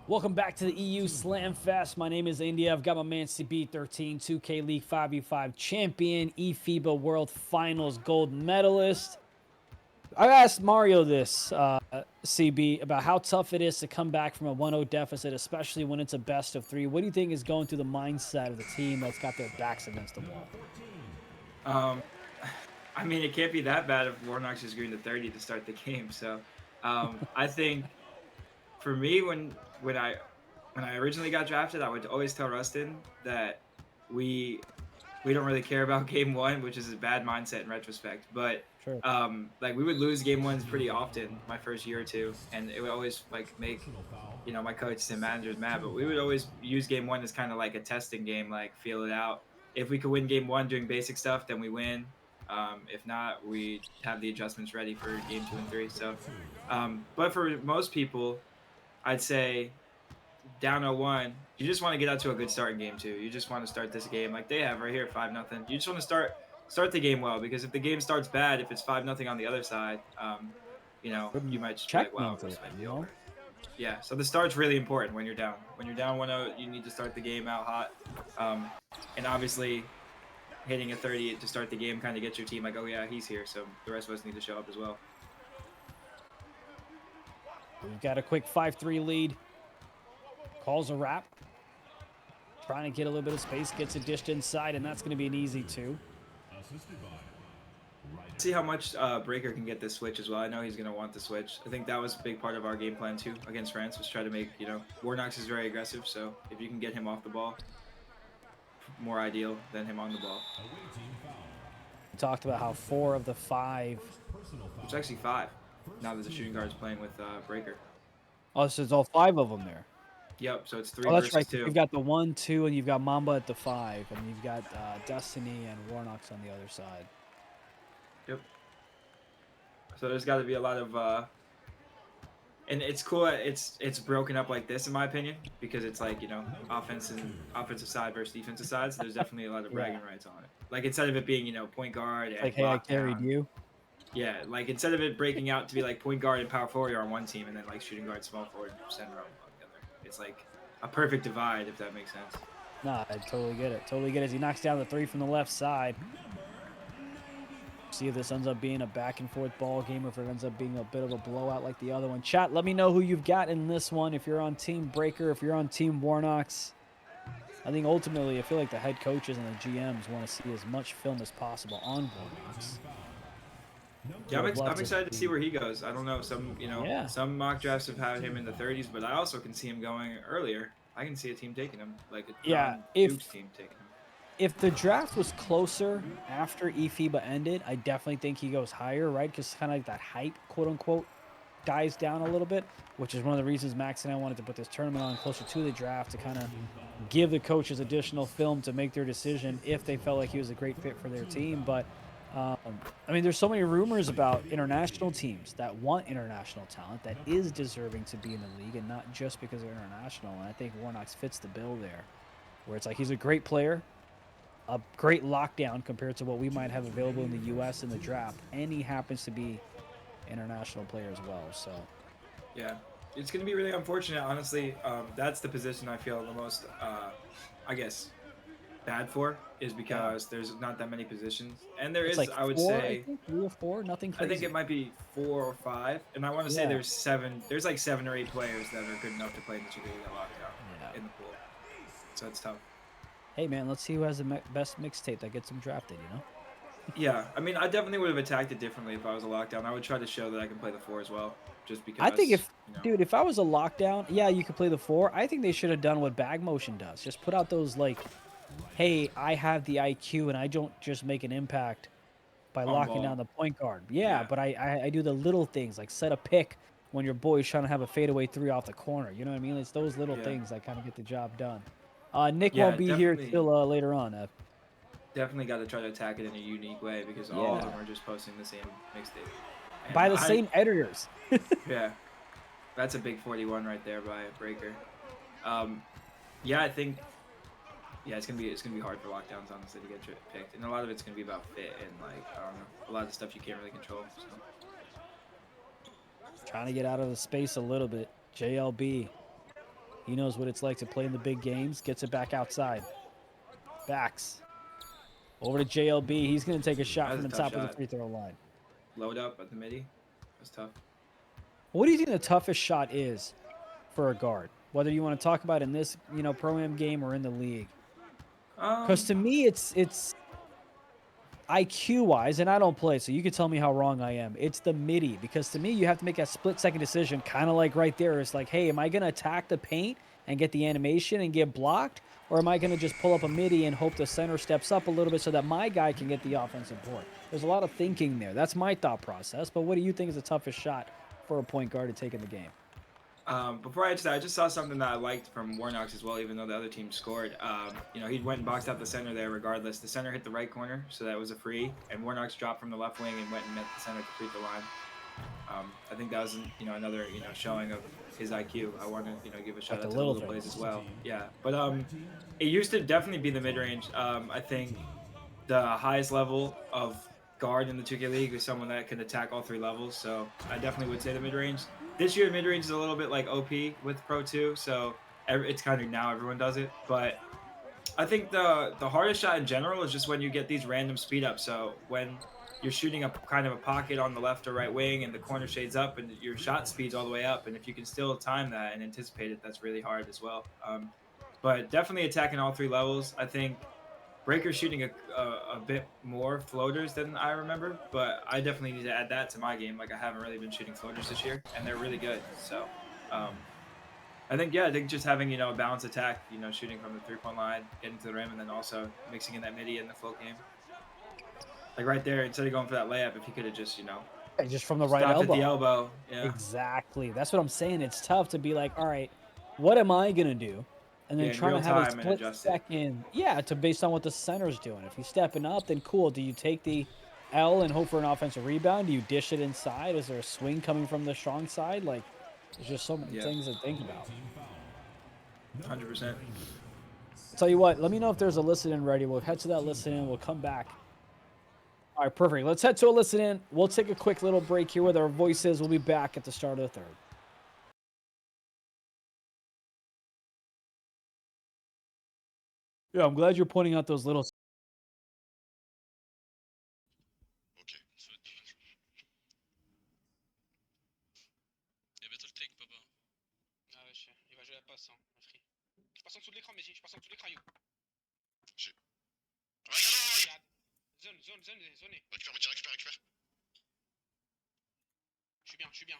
Welcome back to the EU Slamfest. My name is India. I've got my man CB13, 2K League 5v5 champion, eFIBA World Finals gold medalist. I asked Mario this, CB, about how tough it is to come back from a 1-0 deficit, especially when it's a best of 3. What do you think is going through the mindset of the team that's got their backs against the wall? I mean, it can't be that bad if Waarnocks is going to 30 to start the game. So, I think for me, when I originally got drafted, I would always tell Rustin that we we don't really care about game one, which is a bad mindset in retrospect. But Sure. like we would lose game ones pretty often my first year or two, and it would always like make my coaches and managers mad. But we would always use game one as kind of like a testing game, like feel it out. If we could win game one doing basic stuff, then we win. If not, we have the adjustments ready for game 2 and 3. So, but for most people, I'd say down 0-1, you just want to get out to a good start in game two. You just want to start this game like they have right here, 5-0. You just want to start the game well, because if the game starts bad, if it's 5-0 on the other side, you might just be like, wow, Checkmate this it, might you be know? over. Yeah, so the start's really important when you're down. When you're down 1-0, you need to start the game out hot. And obviously, hitting a 30 to start the game kind of gets your team like, oh yeah, he's here, so the rest of us need to show up as well. We've got a quick 5-3 lead. Calls a wrap. Trying to get a little bit of space, gets it dished inside, and that's going to be an easy 2. See how much Breaker can get this switch as well. I know he's going to want the switch. I think that was a big part of our game plan too against France, was try to make, Waarnocks is very aggressive, so if you can get him off the ball, more ideal than him on the ball. We talked about how 4 of the 5. It's actually 5 now that the shooting guard is playing with Breaker. Oh, so it's all 5 of them there. Yep, so it's 3 Oh, that's versus right. 2. You've got the 1, 2, and you've got Mamba at the 5, and you've got Destiny and Waarnocks on the other side. Yep. So there's got to be a lot of and it's cool that it's broken up like this, in my opinion, because it's like, offensive side versus defensive side. So there's definitely a lot of bragging rights on it. Like, instead of it being, point guard and Like, hey, I lockdown. carried you. Yeah, like instead of it breaking out to be like point guard and power forward on one team, and then like shooting guard, small forward, and center on the other. It's like a perfect divide, if that makes sense. Nah, I totally get it. Totally get it. As he knocks down the 3 from the left side. See if this ends up being a back and forth ball game, or if it ends up being a bit of a blowout like the other one. Chat, let me know who you've got in this one. If you're on Team Breaker, if you're on Team Waarnocks. I think ultimately, I feel like the head coaches and the GMs want to see as much film as possible on Waarnocks. Yeah, I'm excited to see where he goes. I don't know. Some mock drafts have had him in the 30s, but I also can see him going earlier. I can see a team taking him, like a non-Duke's team taking him. If the draft was closer after eFIBA ended, I definitely think he goes higher, right? Because kind of like that hype, quote-unquote, dies down a little bit, which is one of the reasons Max and I wanted to put this tournament on closer to the draft, to kind of give the coaches additional film to make their decision if they felt like he was a great fit for their team. But, I mean, there's so many rumors about international teams that want international talent that is deserving to be in the league, and not just because they're international. And I think Waarnocks fits the bill there, where it's like he's a great player, a great lockdown compared to what we might have available in the U.S. in the draft, and he happens to be international player as well. So, yeah, it's going to be really unfortunate, honestly. That's the position I feel the most, I guess, bad for, is because there's not that many positions, and there it's is, like I would 4, say, I think 3 or 4, nothing I crazy. think it might be 4 or 5, and I want to say there's 7. There's like 7 or 8 players that are good enough to play in the 2K lockdown in the pool. So it's tough. Hey man, let's see who has the best mixtape that gets him drafted. Yeah, I mean, I definitely would have attacked it differently if I was a lockdown. I would try to show that I can play the 4 as well, just because. I think dude, if I was a lockdown, yeah, you could play the 4. I think they should have done what Bag Motion does. Just put out those like, hey, I have the IQ and I don't just make an impact by locking down the point guard. Yeah, but I do the little things, like set a pick when your boy's trying to have a fadeaway 3 off the corner. You know what I mean? It's those little things that kind of get the job done. Nick won't be here till later on. Definitely got to try to attack it in a unique way, because all of them are just posting the same mixtape. By the same editors. Yeah. That's a big 41 right there by Breaker. Yeah, I think it's gonna be hard for lockdowns, honestly, to get picked, and a lot of it's gonna be about fit and, like, I don't know, a lot of the stuff you can't really control. So. Trying to get out of the space a little bit. JLB. He knows what it's like to play in the big games. Gets it back outside. Backs. Over to JLB. He's going to take a shot from the top of the free throw line. Load up at the midi. That's tough. What do you think the toughest shot is for a guard? Whether you want to talk about in this, pro-am game or in the league. Because to me, it's IQ-wise, and I don't play, so you can tell me how wrong I am. It's the midi, because to me, you have to make a split-second decision, kind of like right there. It's like, hey, am I going to attack the paint and get the animation and get blocked, or am I going to just pull up a midi and hope the center steps up a little bit so that my guy can get the offensive board? There's a lot of thinking there. That's my thought process, but what do you think is the toughest shot for a point guard to take in the game? Before I answer that, I just saw something that I liked from Waarnocks as well, even though the other team scored. He went and boxed out the center there regardless. The center hit the right corner, so that was a free, and Waarnocks dropped from the left wing and went and met the center at the free throw line. I think that was, another, showing of his IQ. I want to, give a shout out to the little plays as well. Yeah, but it used to definitely be the mid-range. I think the highest level of guard in the 2K League is someone that can attack all 3 levels, so I definitely would say the mid-range. This year, mid-range is a little bit like OP with Pro 2, so it's kind of now everyone does it, but I think the hardest shot in general is just when you get these random speed ups. So when you're shooting up kind of a pocket on the left or right wing and the corner shades up and your shot speed's all the way up, and if you can still time that and anticipate it, that's really hard as well. But definitely attacking all 3 levels. I think Breaker's shooting a bit more floaters than I remember, but I definitely need to add that to my game. Like, I haven't really been shooting floaters this year, and they're really good. So I think just having, a balanced attack, shooting from the 3-point line, getting to the rim, and then also mixing in that midi in the float game. Like right there, instead of going for that layup, if he could have just, just from the right elbow. At the elbow. Yeah. Exactly. That's what I'm saying. It's tough to be like, all right, what am I going to do? And then trying to have a split second, based on what the center's doing. If he's stepping up, then cool. Do you take the L and hope for an offensive rebound? Do you dish it inside? Is there a swing coming from the strong side? Like, there's just so many things to think about. 100%. Tell you what, let me know if there's a listen-in ready. We'll head to that listen-in. We'll come back. All right, perfect. Let's head to a listen-in. We'll take a quick little break here with our voices. We'll be back at the start of the third. Yeah, I'm glad you're pointing out those little... passe en dessous de l'écran, mais je passe en dessous de l'écran, you. Regarde. Zone. Récupère. Je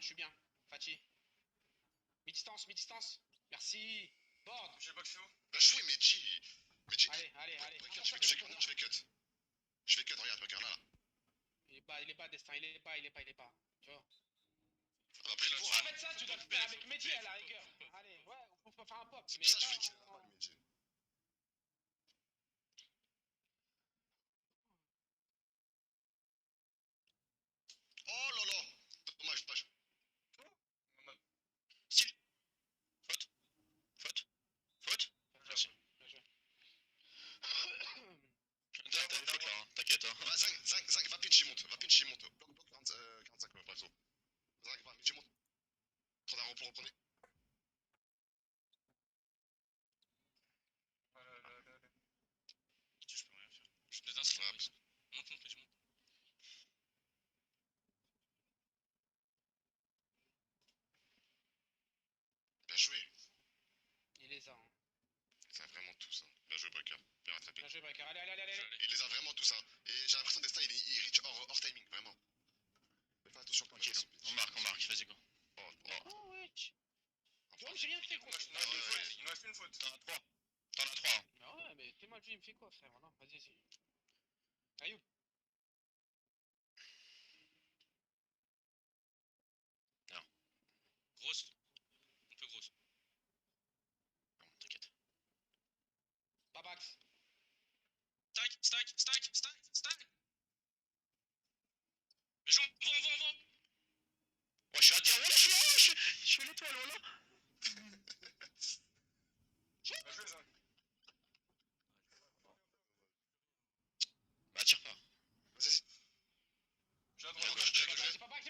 suis bien. Fatih. Mi-distance. Merci. Board. Je sais pas que c'est où. Lâche oui, Meji. Allez. Je vais cut. Regarde là. Il est bas, Destin. Il est pas. Tu vois. Après, là, en fait, ça, tu dois le faire avec Meji à la rigueur. Allez, ouais, on peut faire un pop. C'est pour ça que je vais quitter là-bas, Meji. Oh là là. Dommage. Style. Faute. Merci. Bien joué. T'as une faute là, hein. T'inquiète. Hein. Zing, va pinch, il monte. Bloc 45, bref. Zing, va, Meji monte. Trop d'argent pour reprendre. Je peux rien faire. Je te laisse un monte. Bien joué. Il les a. Hein. C'est vraiment tout ça. Bien joué, Breaker. Bien rattrapé. Bien joué, Breaker. Allez. Il les a vraiment tous, hein. Et j'ai l'impression que Destin, il reach hors timing, vraiment. Mais fais attention quand même. On marque, vas-y, go. Oh, wesh. J'ai rien fait, gros. Il nous reste une faute. T'en as 3. Hein. Bah ouais, mais t'es mal vu, il me fait quoi, frère? Voilà, vas-y. Ayoub. Non. Grosse. Un peu grosse. Non, t'inquiète. Babax. Stack. Mais vont. Ouais, je suis à terre, je suis l'étoile, voilà. Bah, tire pas. Vas-y. C'est pas back. Vas-y.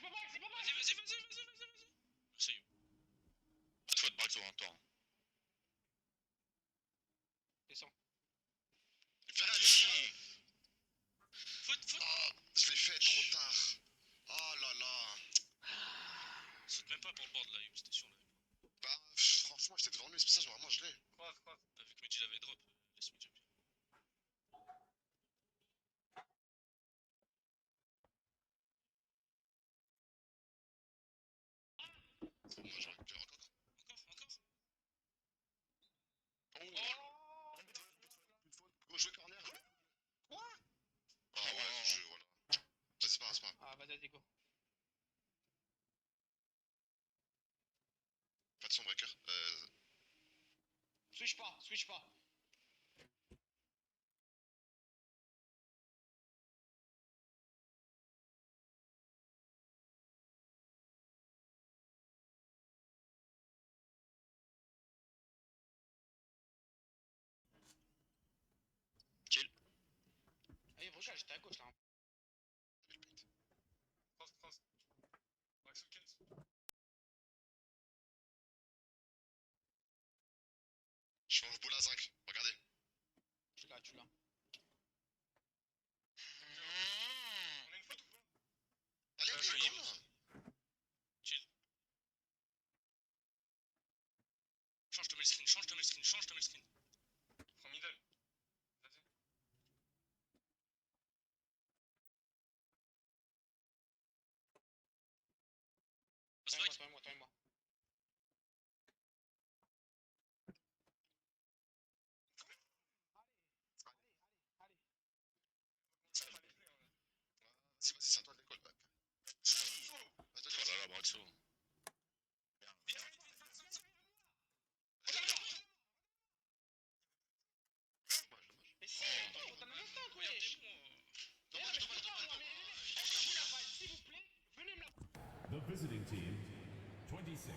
saute même pas pour le board là, c'était sûr là. Bah, franchement, j'étais devant lui, c'est pour ça que vraiment je l'ai. Croise. T'as vu que Mehdi l'avait drop, laisse Mehdi. Moi j'aurais pu faire encore. Oh! Go jouer corner. Quoi? Ah ouais, je voilà. Vas-y, c'est pas grave. Ah, vas-y, go. Pas de son breaker. Switch pas. Kill. Allez, regarde, j'étais à gauche là. Cross. Max Hawkins. Je change boule à 5. Regardez. Tu l'as. On a une faute ou pas? Allez, oui. comment? Chill. Change de mail screen. Prends middle. Vas-y. Toi et moi. Vas-y, c'est à toi de l'école. Oh là là, Braxo. Mais si, t'en as un instant, wesh. Dommage. S'il vous plaît, venez me la... The visiting team, 26.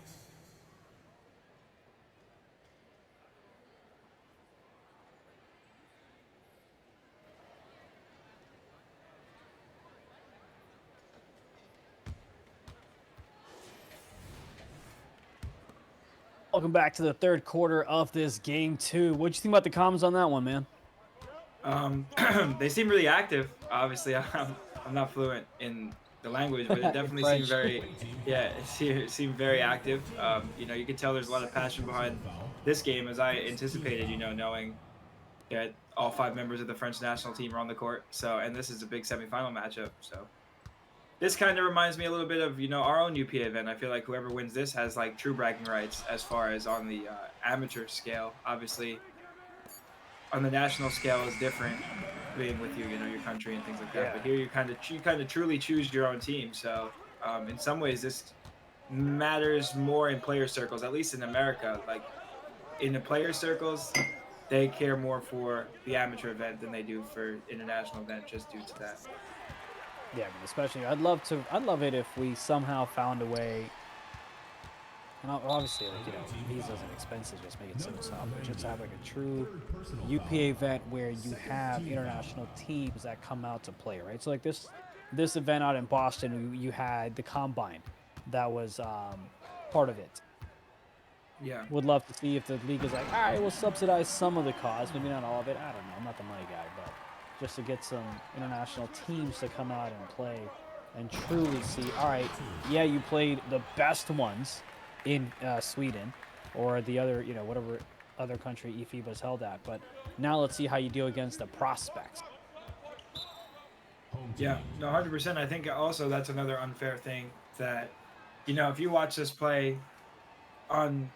Welcome back to the third quarter of this game two. What'd you think about the comms on that one, man? They seem really active. Obviously, I'm not fluent in the language, but it definitely seemed it seemed very active. You know, you could tell there's a lot of passion behind this game, as I anticipated. You know, knowing that all 5 members of the French national team are on the court. So, and this is a big semifinal matchup. So, this kind of reminds me a little bit of, you know, our own UPA event. I feel like whoever wins this has like true bragging rights as far as on the amateur scale. Obviously, on the national scale is different, being with you know, your country and things like that. Yeah. But here you kind of truly choose your own team. So in some ways, this matters more in player circles, at least in America. Like in the player circles, they care more for the amateur event than they do for international event, just due to that. Yeah, I mean, especially I'd love it if we somehow found a way. And obviously, like, you know, visas and expenses just make it so tough. But just to have like a true UPA event where you have international teams that come out to play, right? So like this event out in Boston, you had the Combine that was part of it. Yeah. Would love to see if the league is like, all right, we'll subsidize some of the cost, maybe not all of it. I don't know. I'm not the money guy, but just to get some international teams to come out and play and truly see, all right, yeah, you played the best ones in Sweden or the other, you know, whatever other country EFIBA is held at, but now let's see how you deal against the prospects. Yeah, no, 100%. I think also that's another unfair thing that, you know, if you watch us play on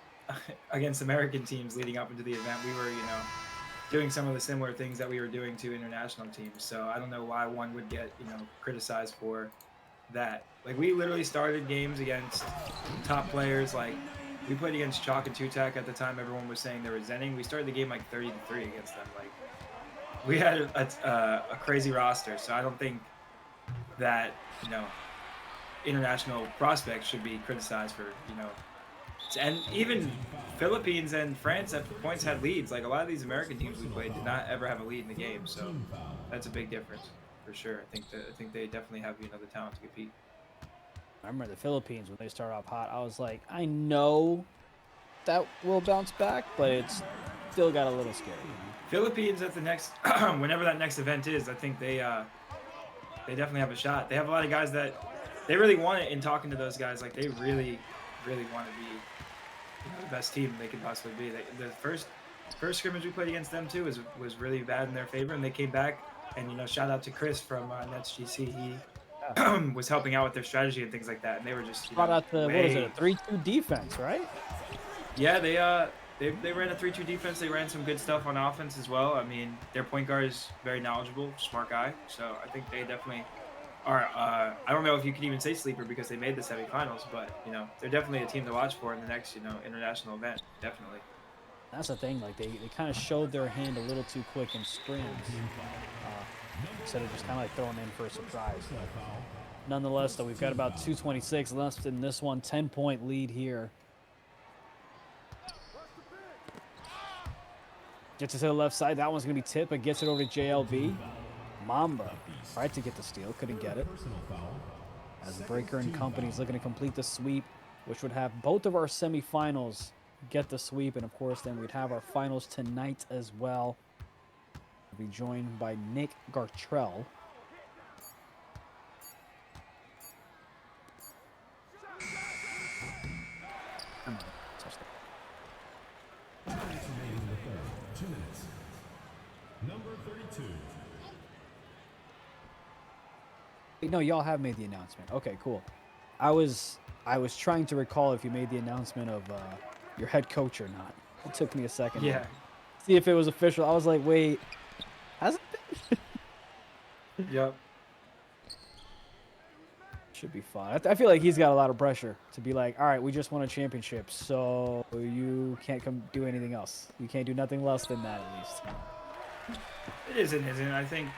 against American teams leading up into the event, we were, you know, doing some of the similar things that we were doing to international teams. So I don't know why one would get, you know, criticized for that. Like, we literally started games against top players. Like, we played against Chalk and Tutak at the time. Everyone was saying they were zenning. We started the game like 30-3 against them. Like, we had a crazy roster. So I don't think that, you know, international prospects should be criticized for, you know, and even Philippines and France at points had leads. Like, a lot of these American teams we played did not ever have a lead in the game. So that's a big difference for sure. I think they definitely have, you know, the talent to compete. I remember the Philippines, when they started off hot, I was like, I know that will bounce back, but it's still got a little scary. You know? Philippines at the next, whenever that next event is, I think they definitely have a shot. They have a lot of guys that they really want it. In talking to those guys, like they really, really want to be, the best team they could possibly be. The first scrimmage we played against them too was really bad in their favor, and they came back. And shout out to Chris from Nets GC. He was helping out with their strategy and things like that, and they were just Shout out to, what is it, a way. 3-2 defense, right? Yeah, they ran a 3-2 defense. They ran some good stuff on offense as well. I mean, their point guard is very knowledgeable, smart guy. So I think they definitely are. I don't know if you can even say sleeper because they made the semifinals, but they're definitely a team to watch for in the next international event. Definitely. That's the thing. Like they kind of showed their hand a little too quick in scrims, instead of just kind of like throwing in for a surprise. Nonetheless, though, we've got about 2:26 left in this one. 10-point lead here. Gets it to the left side. That one's going to be tipped, but gets it over to JLB. Mamba tried to get the steal, couldn't get it. As Breaker and company's looking to complete the sweep, which would have both of our semifinals get the sweep, and of course, then we'd have our finals tonight as well. We'll be joined by Nick Gartrell. Number 32. No, y'all have made the announcement. Okay, cool. I was trying to recall if you made the announcement of your head coach or not. It took me a second. Yeah. To see if it was official. I was like, wait, has it been? Yep. Should be fine. I feel like he's got a lot of pressure to be like, all right, we just won a championship, so you can't come do anything else. You can't do nothing less than that, at least. It is and isn't. I think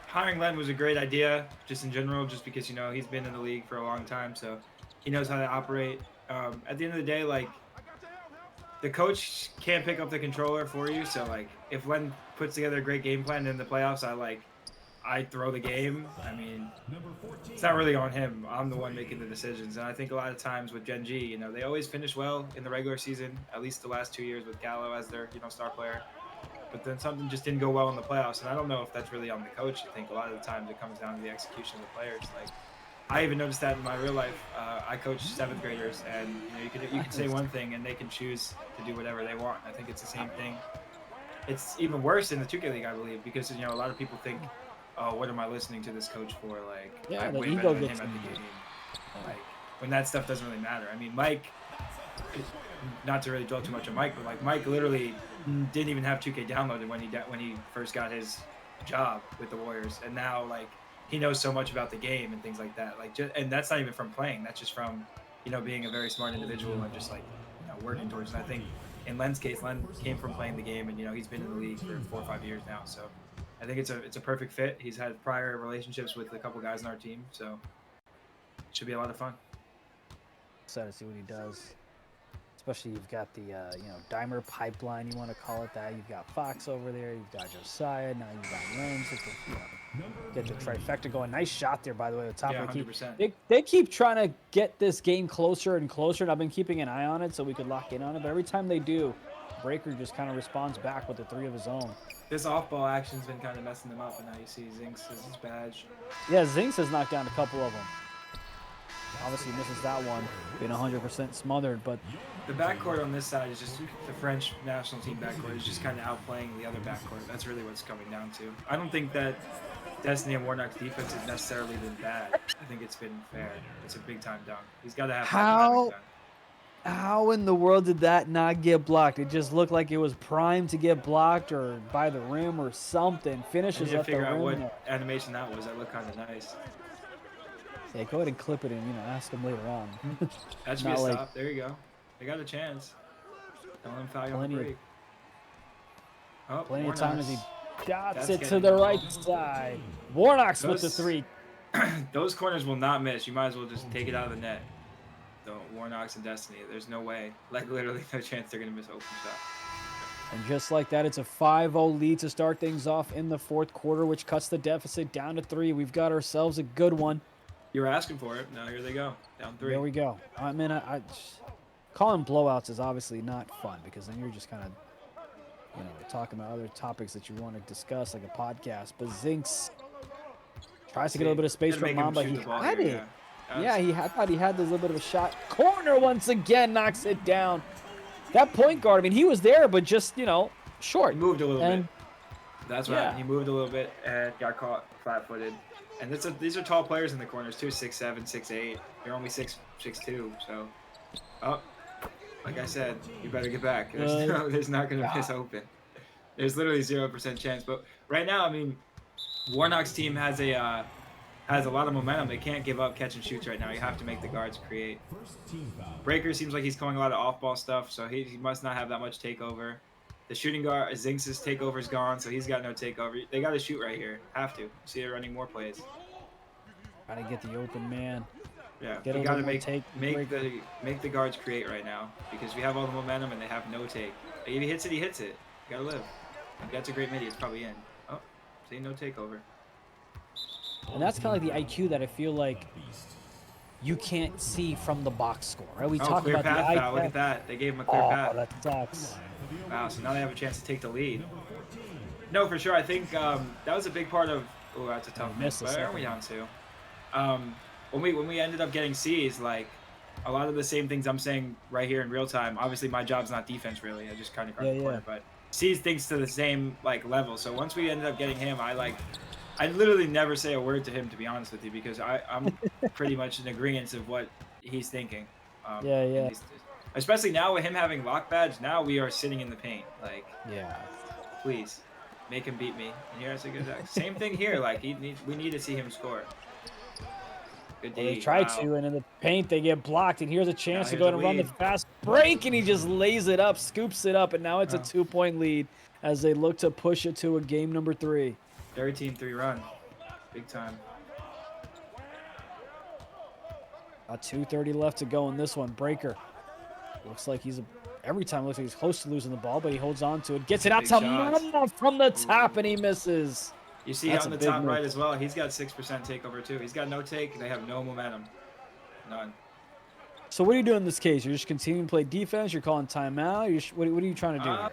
hiring Len was a great idea, just in general, just because he's been in the league for a long time, so he knows how to operate. At the end of the day, like the coach can't pick up the controller for you. So like if Len puts together a great game plan in the playoffs, I throw the game. I mean, it's not really on him. I'm the one making the decisions. And I think a lot of times with Gen G, they always finish well in the regular season, at least the last 2 years with Gallo as their, star player. But then something just didn't go well in the playoffs. And I don't know if that's really on the coach. I think a lot of the times it comes down to the execution of the players. Like, I even noticed that in my real life. I coach 7th graders, and you can say one thing and they can choose to do whatever they want. I think it's the same thing. It's even worse in the 2K League, I believe, because a lot of people think, oh, what am I listening to this coach for? Like, Yeah, I'm the way ego better than gets him at in the there. game. Like, when that stuff doesn't really matter. I mean, Mike, not to really dwell too much on Mike, but like Mike literally didn't even have 2K downloaded when he first got his job with the Warriors, and now like he knows so much about the game and things like that. Like, and that's not even from playing. That's just from being a very smart individual and just like working towards it. And I think in Len's case, Len came from playing the game, and he's been in the league for 4 or 5 years now. So I think it's a perfect fit. He's had prior relationships with a couple guys on our team, so it should be a lot of fun. Excited to see what he does. Especially you've got the Dimer pipeline, you want to call it that. You've got Fox over there. You've got Josiah. Now you've got Lens. Get the trifecta going. Nice shot there, by the way. The top of the key. 100%. They keep trying to get this game closer and closer, and I've been keeping an eye on it so we could lock in on it. But every time they do, Breaker just kind of responds back with the 3 of his own. This off-ball action's been kind of messing them up, and now you see Zinks as his badge. Yeah, Zinks has knocked down a couple of them. Obviously misses that one, being 100% smothered, but the backcourt on this side is just the French national team backcourt is just kind of outplaying the other backcourt. That's really what's coming down to. I don't think that Destiny and Waarnocks defense has necessarily been bad. I think it's been fair. It's a big-time dunk. He's got to have How in the world did that not get blocked? It just looked like it was primed to get blocked or by the rim or something. Finishes at the rim. Figure out what animation that was. That looked kind of nice. Yeah, go ahead and clip it and ask him later on. That should be a stop. There you go. They got a chance. Don't let him foul you on the break. Plenty of time as he dots it to the right side. Waarnocks with the 3. Those corners will not miss. You might as well just take it out of the net. So Waarnocks and Destiny, there's no way. Like literally no chance they're gonna miss open shot. And just like that, it's a 5-0 lead to start things off in the 4th quarter, which cuts the deficit down to 3. We've got ourselves a good one. You were asking for it. Now here they go. Down 3. There we go. I mean, calling blowouts is obviously not fun because then you're just kind of, talking about other topics that you want to discuss, like a podcast. But Zinks Tries to get a little bit of space Gotta from make him Mamba. shoot He the ball had here, it. yeah. Yeah, I thought he had this little bit of a shot. Corner once again knocks it down. That point guard, I mean, he was there, but just, you know, short. He moved a little And bit. That's what yeah. happened. He moved a little bit and got caught flat-footed. And these are tall players in the corners too, 6'7", 6'8". They're only 6'2", so. Oh, like I said, you better get back. There's not gonna miss open. There's literally 0% chance. But right now, I mean, Waarnocks' team has a lot of momentum. They can't give up catch and shoots right now. You have to make the guards create. Breaker seems like he's calling a lot of off-ball stuff, so he must not have that much takeover. The shooting guard, Zinks' takeover is gone, so he's got no takeover. They got to shoot right here. Have to. You see they're running more plays. Gotta get the open man. Yeah, Get you a got to little more make the guards create right now because we have all the momentum and they have no take. If he hits it, he hits it. You gotta live. If that's a great midi. It's probably in. Oh, see, no takeover. And that's kind of like the IQ that I feel like you can't see from the box score, right? We talk clear about path the foul. Look at that. They gave him a clear path. Oh, that sucks. Wow, so now they have a chance to take the lead. No, for sure. I think that was a big part of. Oh, that's a tough miss. But are we down to? When we ended up getting C's, like a lot of the same things I'm saying right here in real time. Obviously, my job's not defense really. I just kind of guard the corner, but C's thinks to the same like level. So once we ended up getting him, I literally never say a word to him, to be honest with you, because I'm pretty much in agreement of what he's thinking. Especially now with him having lock badge, now we are sitting in the paint. Like, please, make him beat me. And here's a good same thing here. Like, we need to see him score. Good D. They try to, and in the paint they get blocked. And here's a chance to go and run the fast break, and he just lays it up, scoops it up, and now it's a 2-point lead as they look to push it to a game number 3. 13-3 run. Big time. 2:30 left to go in this one. Breaker. Looks like every time looks like he's close to losing the ball, but he holds on to it. Gets it out to Mamba from the top, and he misses. You see on the top right as well, he's got 6% takeover too. He's got no take. They have no momentum. None. So what are you doing in this case? You're just continuing to play defense? You're calling timeout? What are you trying to do here?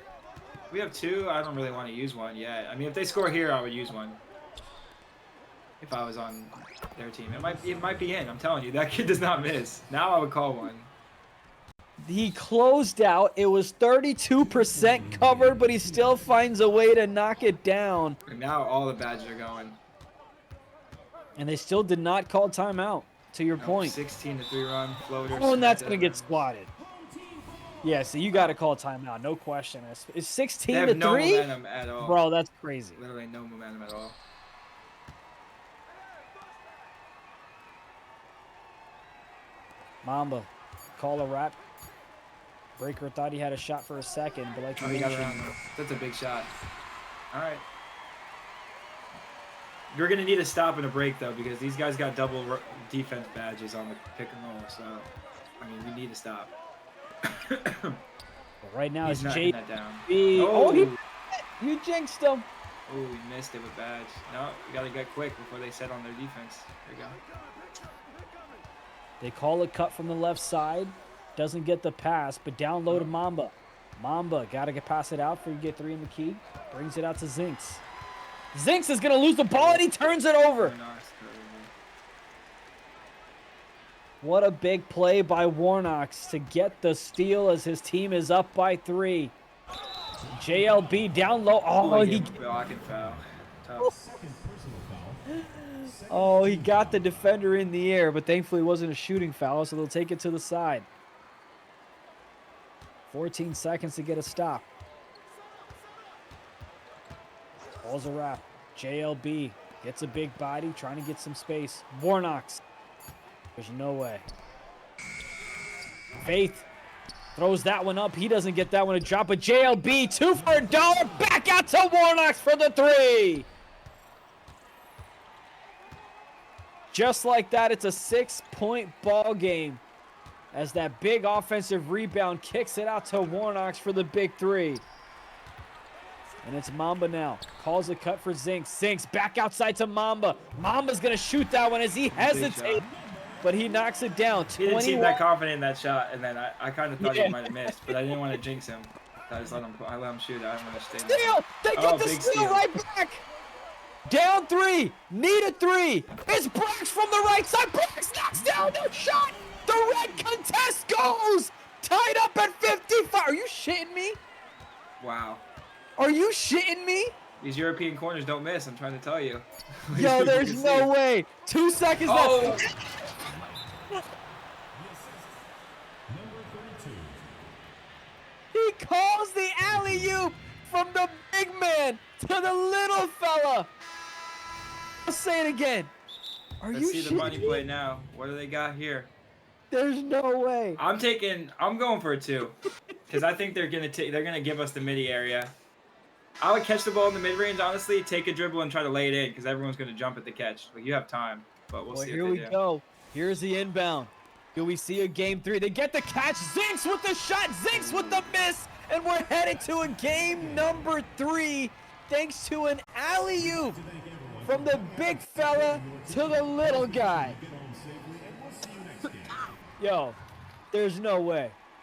We have 2. I don't really want to use one yet. I mean, if they score here, I would use one. If I was on their team. It might be in. I'm telling you, that kid does not miss. Now I would call one. He closed out. It was 32% covered, but he still finds a way to knock it down. And now all the badges are going. And they still did not call timeout, to your point. 16-3 run, floater. Oh, and that's going to get swatted. Yeah, so you got to call timeout, no question. It's 16-3? They have no momentum at all. Bro, that's crazy. Literally no momentum at all. Mamba, call a wrap. Breaker thought he had a shot for a second, but like he got around. That's a big shot. All right. You're going to need a stop and a break, though, because these guys got double defense badges on the pick and roll. So, I mean, we need to stop. Right now, it's JB. Oh, you jinxed him. Oh, he missed it with badge. No, you got to get quick before they set on their defense. There you go. They call a cut from the left side. Doesn't get the pass, but down low to Mamba. Mamba got to pass it out before you get 3 in the key. Brings it out to Zinks. Zinks is going to lose the ball, and he turns it over. What a big play by Waarnocks to get the steal as his team is up by 3. JLB down low. Oh, he blocking foul. Tough. Oh, he got the defender in the air, but thankfully it wasn't a shooting foul, so they'll take it to the side. 14 seconds to get a stop. Ball's a wrap. JLB gets a big body, trying to get some space. Waarnocks. There's no way. Faith throws that one up. He doesn't get that one to drop, but JLB, 2 for $1. Back out to Waarnocks for the 3. Just like that, it's a 6-point ball game as that big offensive rebound kicks it out to Waarnocks for the big 3. And it's Mamba now. Calls a cut for Zinks. Zinks back outside to Mamba. Mamba's going to shoot that one as he hesitates, but he knocks it down. He didn't seem that confident in that shot, and then I kind of thought he might have missed, but I didn't want to jinx him. I let him shoot. I didn't want to stay there. Steal! They get the steal right back! Down 3. Need a 3. It's Brax from the right side. Brax knocks down the shot. The red contest goes. Tied up at 55. Are you shitting me? Wow. Are you shitting me? These European corners don't miss, I'm trying to tell you. Yo, there's no way. 2 seconds Oh! left. He calls the alley-oop from the big man to the little fella. I'll say it again. Are Let's you see the shitting money me? play now. What do they got here? There's no way. I'm going for a 2. Because I think they're gonna give us the midi area. I would catch the ball in the mid-range, honestly, take a dribble and try to lay it in because everyone's gonna jump at the catch. Like, you have time, but we'll Well, see here what we they do. go. Here's the inbound. Do we see a game 3? They get the catch. Zinks with the shot. Zinks with the miss. And we're headed to a game number 3 thanks to an alley-oop from the big fella to the little guy. Yo, there's no way.